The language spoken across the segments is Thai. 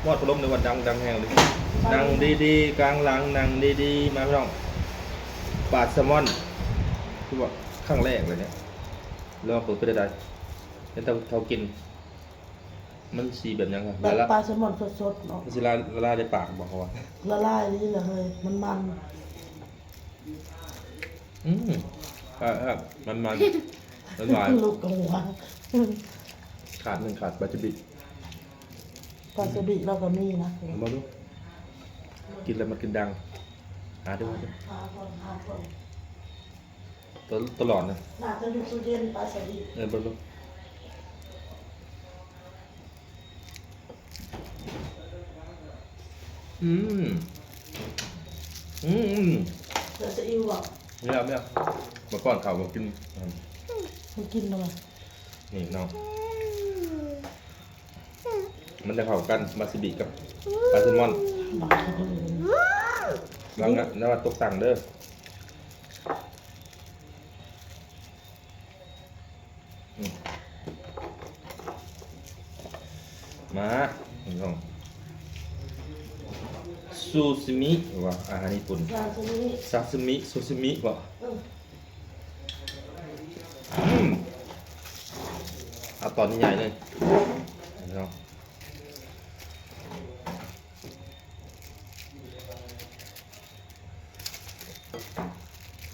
มอดพัดลมในวันดังแห้งเลยนั่งดีๆกลางหลังนั่งดีๆมาพี่น้องปลาแซลมอนคือว่าครั้งแรกเลยเนี่ยลองเปิดไปได้เห็นเท่ากินมันสีแบบยังครับแบบปลาแซลมอนสดๆเนาะมันสิละลายในปากบอกเขาว่า ละลายนี่แหละเฮ้ยมันอืมครับมันหวาน ลูกกับหัว ขาดหนึ่งขาดบาจิบิ ปลาสบิเราก็มีนะ มาดูกินแล้วมันกินดังหาดูมาดู หาคน ตลอดนะ น่าจะอยู่ตู้เย็นปลาสบิ มาดูอืมอืม เดี๋ยวจะอิ่วอ่ะ ไม่เอาเมื่อก่อนเขาบอกกิน มันกินเลย นี่น้องมันจะเข้ากันมาซิบิกับปลาแซลมอนแล้วงั้นแล้วตกต่างเด้ออืมมาน้องซูซิมิว่าอาหารญี่ปุ่น ปลาสบิ ซาซิมิซูซิมิบ่เอาตอนนี้ใหญ่เลยน้อง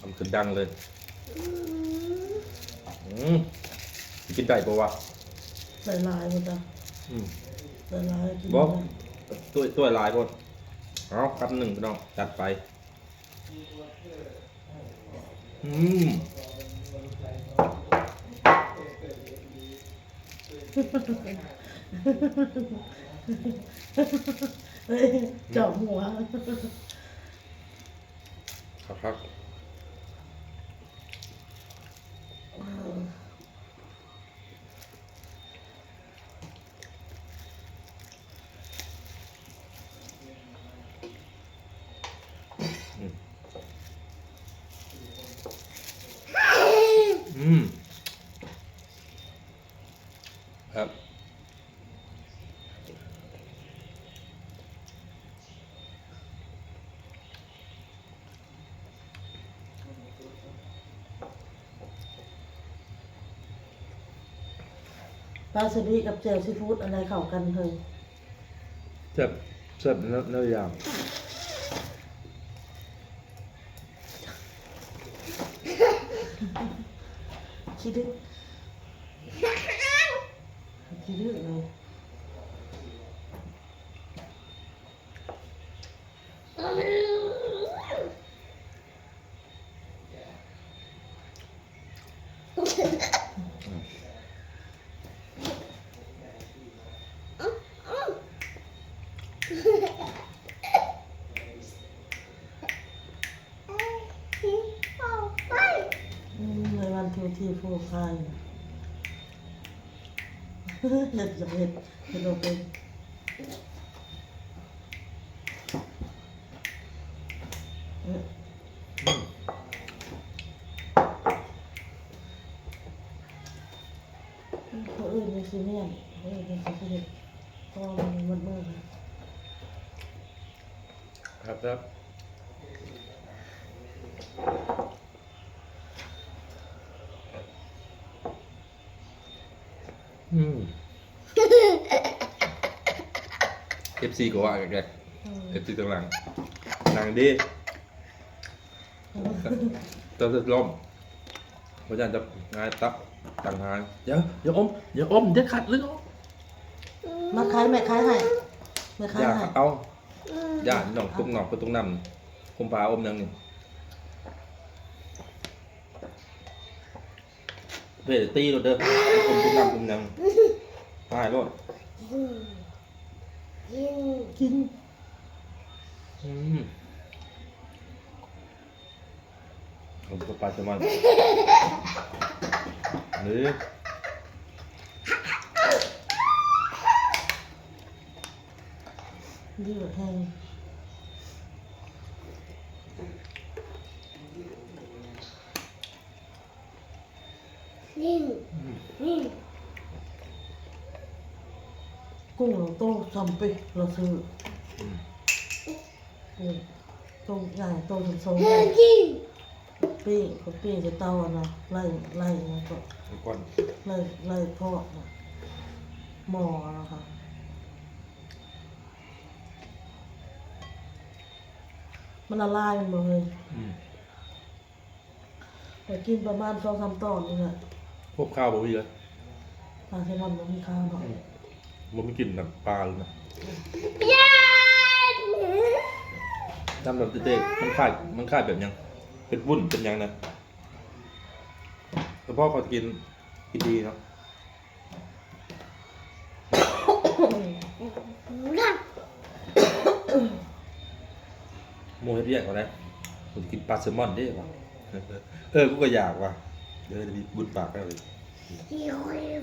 ทำขึ้นดังเลยกินได้ปะวะ ใส่ลายหมดอ่ะ อืม ใส่ลายกิน บอก ได้ ตัวลายก่อนเอาคำหนึ่งพี่น้องจัดไปอืม เฮ้ยเจาะหัว ครับอืมครับปลาสบิกับแจ่วซีฟู้ดอะไรเข้ากันเฮ้ย เสิร์ฟเนื้อยาง คิดดึกคิดดึกเลยในวันที่ผู้คายเห็ดจะเห็ดเราเป็นเขาอื่นในซีเนียนเขาอื่นในซีเนียนเพราะมันมืดมืด ครับอืม FC ก็ว่าแก FC ตรงหลังหลังดีตัวจะล้มเพราะฉะนั้นจะงานตับต่างหากอย่าอมเดี๋ยวขัดลึก มาขายแม่ขายให้แม่ขาย อย่า ให้ เอาอย่าหนองตุ้งหนองตุ้งนำคุมพาอมยังนี่เวทตีรถเด้อคุมตุ้งนำคุมยังตายรถ กิน ผมก็ปลาแซลมอนนี่ ดีกว่าแห้ง นิ่งนิ่ง กุ้ง กุ้งเราโต้ซัมปิเราซื้อ ตรงใหญ่ตรงทรงปิ้งก็ปิ้งจะเตาอ่ะนะไล่นะก็ ก่อน ไล่ทอดนะหม้อนะคะมันละลายหมดเลยแต่กินประมาณ2-3 ตอนนี่แหละ พวกข้าวบ่มีเลย ปลาแซลมอนมันมีข้าวเนาะ บ่มีกลิ่นน้ำปลาเลยนะน้ำแบบเต้ๆมันคล้ายแบบยังเป็นวุ้นเป็นยังนะแต่พ่อเขากินดีเนาะโมเฮ็ดเรียกเขานะผมกินปลาแซลมอนได้ป่ะกูก็อยากว่ะเดี๋ยวจะมีบุญปากได้เลย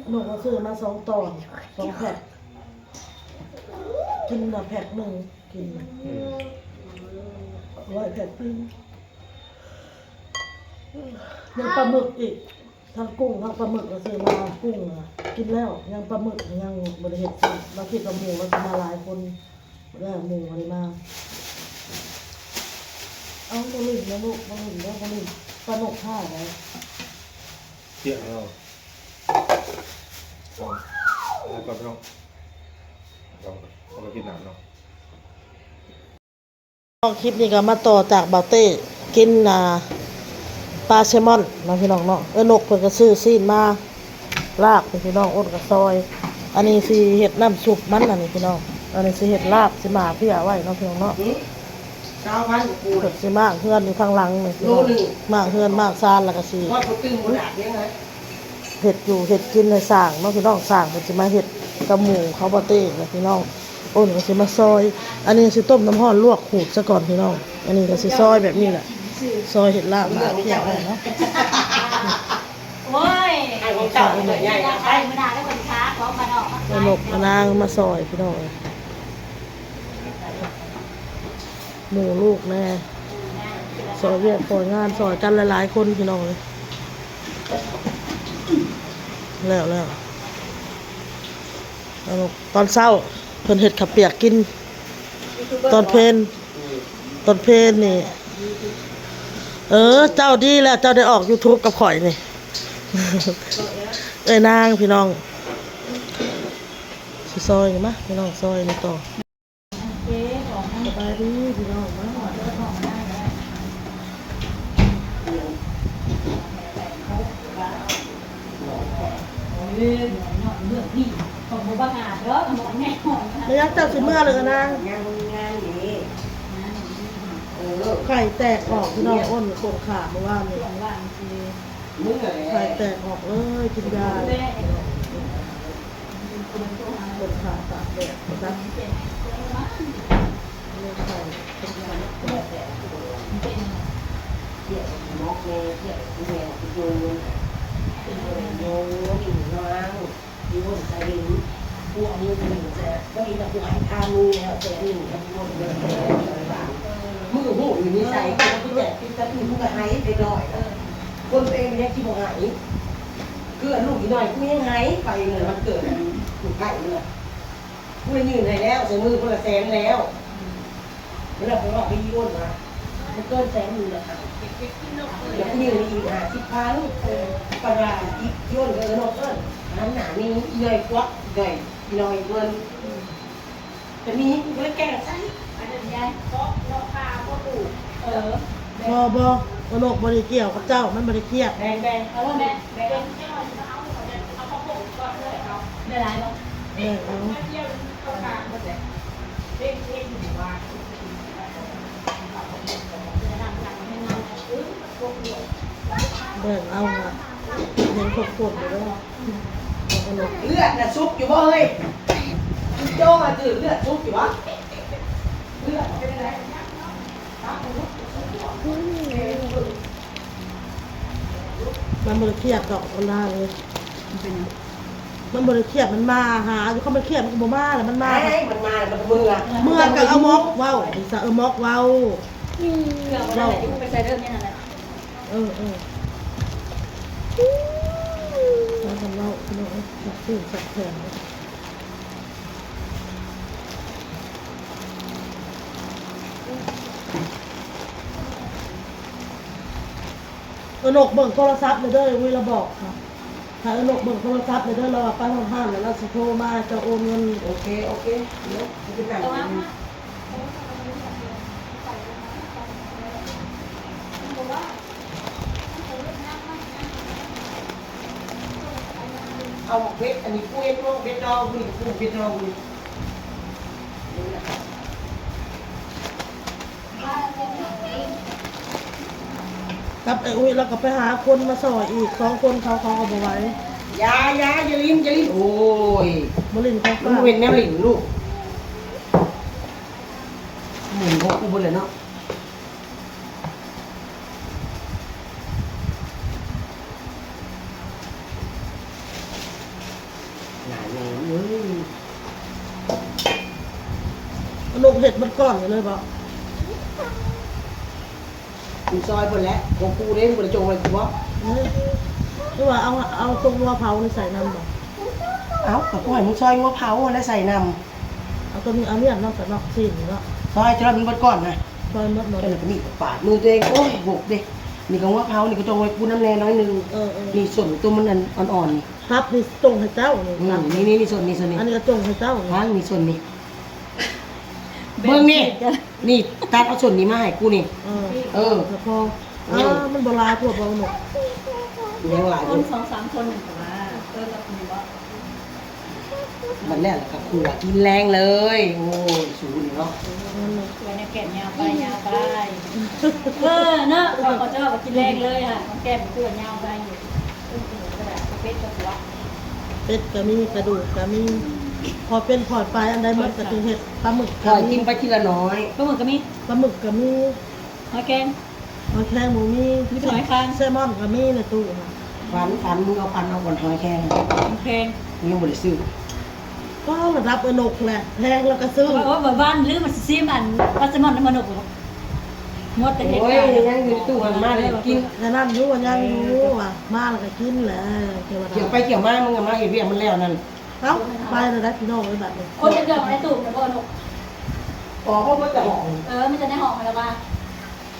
หนูก็ซื้อมา2 ตอน2 แพ็คกินน่ะแพ็คหนึ่งกิน100 แพ็คนึงยังปลาหมึกอีกทั้งกุ้งทั้งปลาหมึกเราซื้อมากุ้งอ่ะกินแล้วยังปลาหมึกยังบริเห็ดซ้ำเราคิดว่าหมูเราจะมาหลายคนได้หมูอะไรมาเอาบะหมี่นะลูกบะหมี่แล้วบะหมี่ปลาหนกผ้าไหม เกี่ยงเราแล้วก็ต้องเอาไปกินน้ำเนาะ คลิปนี้ก็มาต่อจากเบาเต้กินปลาแซลมอนนะพี่น้องเนาะนกเพิ่นก็ซื้อซีนมาลาบพี่น้องอ้นกับซอยอันนี้สิเฮ็ดน้ำซุปมันอันนี้พี่น้องอันนี้สิเฮ็ดลาบสิมาเพี่ไว้เนาะพี่น้องเนาะ 9,000กับปู เพิ่นสิมากเฮือนอยู่ข้างหลังนี่พี่น้องมากเฮือนมากซานแล้วก็สิ ว่าเขาตึงบ่ดาดยังไง เฮ็ดอยู่เฮ็ดกินให้สร้างเนาะพี่น้องสร้างเพิ่นสิมาเฮ็ดกับหมูเขาบ่เต้นะพี่น้องอ้นก็สิมาซอย อันนี้สิต้มน้ำร้อนลวกขูดซะก่อนพี่น้องอันนี้ก็สิซอยแบบนี้แหละซอยเฮ็ดลาบมาเพี่ไว้เนาะ โอ้ย ไอ้ของเก่าตัวใหญ่ อยากไปไม่ได้แล้วคนค้าของมาดอก เอานกมานางมาซอยพี่น้องหมูลูกแม่ซอยเวียกซอยงานซอยกันหลายๆคนพี่น้องเลยแล้วเอานกตอนเช้าเพิ่นเฮ็ดข้าวเปียกกินตอนเพลนี่เจ้าดีแล้วเจ้าได้ออก YouTube กับข่อยนี่ นางพี่น้องสิซอยมั้ยพี่น้องซอยนี่ต่อสบายดีพี่น้องมาแล้วยังเจ้าสิเมื่อเลยกันนาง งานนี่ ไข่แตกออกพี่น้องอ้นโคตรขาเมื่อวานนี่ มึงอะไร ไข่แตกออกเลยกินยาคนขาตากแดดนะเลยไข่เป็นยา มอกเลยเที่ยวแม่ไปโยนอยู่น้างอยู่บนสลิงพวกนี้มันจะก็มีแต่ผู้หายทามือแล้วแต่หนึ่งกับพวกนี้มือหูอยู่นี่ใส่ก็ผู้แจกกินตะปูผู้กระหายไปหน่อยคนตัวเองเนี่ยที่บอกหายเกิดลูกอีกหน่อยกูยังหายไปเลยมันเกิดถูกไก่เลยกูเลยยืนให้แล้วใส่มือคนละแสนแล้วเวลาผมบอกไปยี่อ้นมามันเกินแสนอยู่แล้วค่ะเดี๋ยวยืนอีก50,000ปลาอีกย้อนเกินนกเอิ้นน้ำหนานี่ใหญ่กว่าใหญ่หน่อยเกินแต่มีกูเลยแก่ใช่บ่โรคบ่ได้เกี่ยวกับเจ้ามันบ่ได้เครียด แดงแดง เอาแม่แม่เอาข้าวโพดก่อนเลยเอาได้ไรบ้าง เอา แบ่งเอาอ่ะเห็นขดๆอยู่ด้วยเอานก เลือดน่ะซุกอยู่บ่เฮ้ยโจ้มาตื่นเลือดซุกอยู่วะเลือดเป็นอะไร มันบ่ได้เครียดดอกมันมาเลยมันบ่ได้เครียดมันมาหาอยู่เขามันเครียดมันก็บ่มาแล้วมันมา ไอ้มันมามันมือ เมื่อก็เอามอกเว้าอีสะมอกเว้า เกี่ยวกับอะไรที่ไปใส่เรื่องนี้นั่นแหละ แล้วกันเล่าพี่น้องสักตื่นสักแขน นกเบิ่งโทรศัพท์เลยเด้อวิเราบอกค่ะถ้าอนกเบิ่งโทรศัพท์เลยเด้อเราไปห้องๆแล้วเราสิโทรมาจะโอนเงิน โอเคเดี๋ยวจะไปไหนเอาเบ็ดอันนี้กูเอ็ดโลเบ็ดดองกูนี่กูเบ็ดดองกูนี่ กับไอ้อุ้ยเราก็ไปหาคนมาสอยอีก2 คนเขาเอาบ่ไหว้ ยาอย่าลิ้นโอ้ย บ่ลินเขา มึ ฟ้าง เว้นแนวลิ้นลูกหมุนพวกกูบ่เลยเนาะหลายแนวเว้ย นกเห็ดมันก้อนเลยบ่ กูซอยหมดแล้วของกูเด้งกูจะโจงอะไรกูวะ หรือว่าเอาตรงวัวเผานี่ใส่น้ำบ่ เอ้ากับกูให้มึงซอยงัวเผาแล้วใส่น้ เอาตัวนี้เอาเนี่ยน้ำแต่นอกสิ้นเนาะ ำซอยจะรับมึงเบดก่อนนะ ซอยหมดหมด ก็เลยก็มีปาดมือตัวเองโอ้ยหกเด้นี่ก็งัวเผานี่ก็จงไว้กูน้ำแน่น้อยหนึง นี่ส่วนตัวมันอันอ่อนๆนี่ ครับนี่จงให้เจ้านี่ครับ นี่ส่วนนี้ อันนี้ก็จงให้เจ้า ทางนี่ส่วนนี้เบิ่งนี่นี่ตัดเอาส่วนนี้มาให้กูนี่ แต่พอมันโบราณพวกเราหนก ยังหลาย ค คน น2-3คนแต่ว่ากับคุณบ่ มันแรกแล้วก็กูว่ากินแรงเลยโอ้ยสูนี่เนาะ ตัวเนี่ยแก่ยาวไปเนาะเขาจะว่ากินแรงเลยค่ะแก้มตัวยาวไปอยู่กระดาษเป็ดกับหัว เป็ดก็มีกระดูกก็มีพอเป็นพอดปลายอันใดมันก็คือเห็ดปลาหมึก ปล่อยกินไปทีละน้อย ก็เหมือนกับมี ปลาหมึกก็มี หอยแกง หอยแครงหมูมี มีหอยแครง แซลมอนก็มีในตู้ค่ะ ฟันมึงเอาพันเอาก่อนหอยแครง แพง กูยังบ่ได้ซื้อ ก็ระดับอนกแหละแพงแล้วก็ซื้อ ว่าบ้านหรือมันซีมันปัสมอนน้ำมันหกหมดแต่เห็ด โอ้ยยังอยู่ในตู้มันมาเลยกิน แต่นั่นรู้ว่ายังรู้ว่ามาแล้วก็กินแหละเทวดา เกี่ยวไปเกี่ยวมามึงอะมาเห็นเรียกมันแล้วนั่น เอ้าไปเลยได้พี่น้องเลยแบบนี้ คนจะเดินในตู้แล้วก็นก อ๋อเพราะว่าจะหอม มันจะได้หอมอะไรบ้าง เ